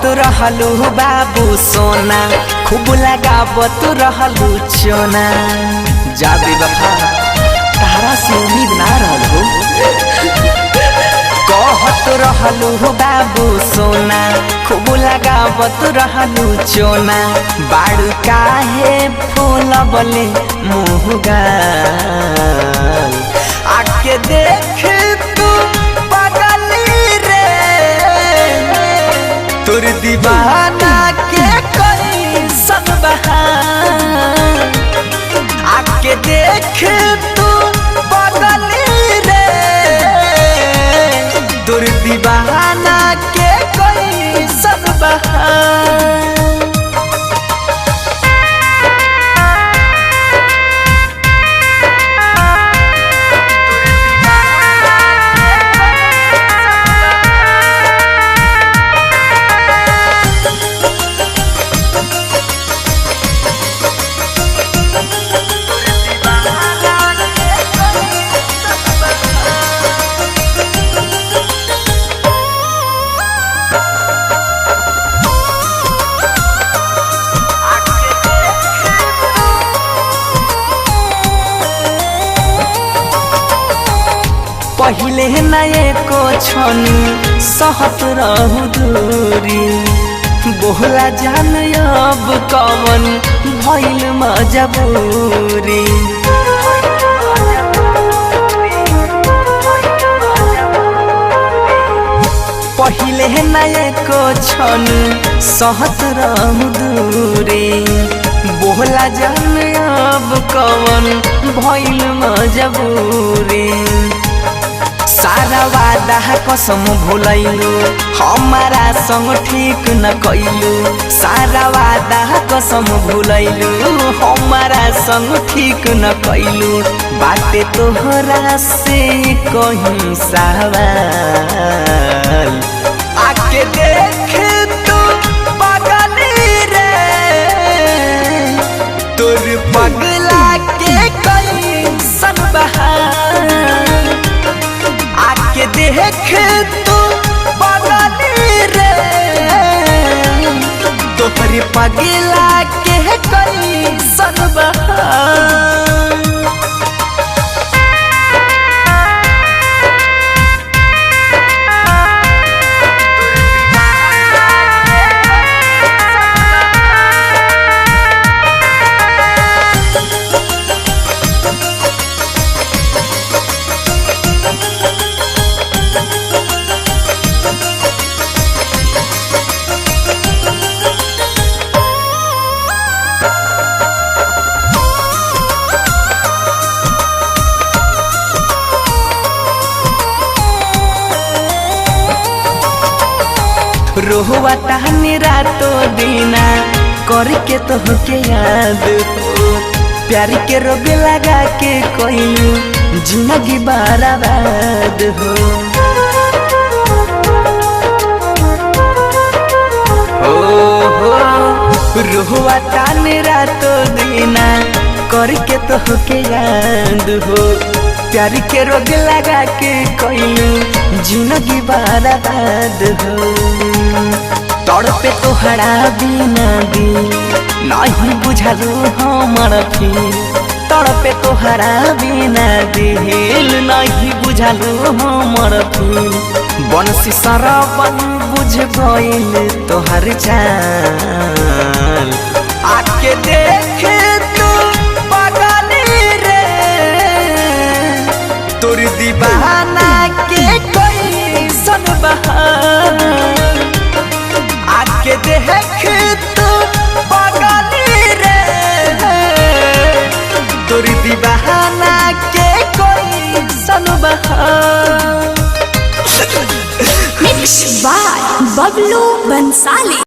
कहत रहलू बाबू सोना खूब लगावत रहलू चोना। जा बेवफा तारा से उम्मीद ना रहल हो। कहत रहलू बाबू सोना खूब लगावत रहलू चोना। बाड़ू काहे फूल बले मुहगाल आके देख तू पगली रे तोर दीवाना के कोई सब बहार। आके देख तू पगली रे तोर दीवाना के कोई सब बहार। पहिले नए को छनी सहत रहू दूरी बोहला जान अब कवन भइल मजबूरी। पहिले नए को छनी सहत रहू दूरी बोहला जान अब कवन भइल मजबूरी। सारा वादा कसम भूलैलू हमारा संग ठीक न कैलू। सारा वादा कसम भूलैलू हमारा संग ठीक न कैलू। बातें तोहरा से कहीं सवाल आके देख तू पगली रे तोर पगला के कोई सब बहार। आके देख तू पगली रे तोहरी पगला के कोई सब बहार। रोहुआ टहनी रातों दिना करके तोहके याद हो। प्यार के रोग लगा के कोइलू जिंदगी बर्बाद हो। रोहुआ टहनी रातों दिना करके तोहके याद हो। प्यार के रोग लगा के कोइलू जिंदगी बर्बाद हो। तड़पे तोहरा बिना दिल नहीं बुझलू हमर फील। तड़पे तोहरा बिना दिल नहीं बुझलू हमर फील। बंसी सरवन बुझ गइल तोहर चाल। आके देख तू पगली रे तोर दीवाना के कोई सन बहार। आके देख तू पगली रे तोर दीवाना के कोई सन बहार। Mix by Bablu Bhansali.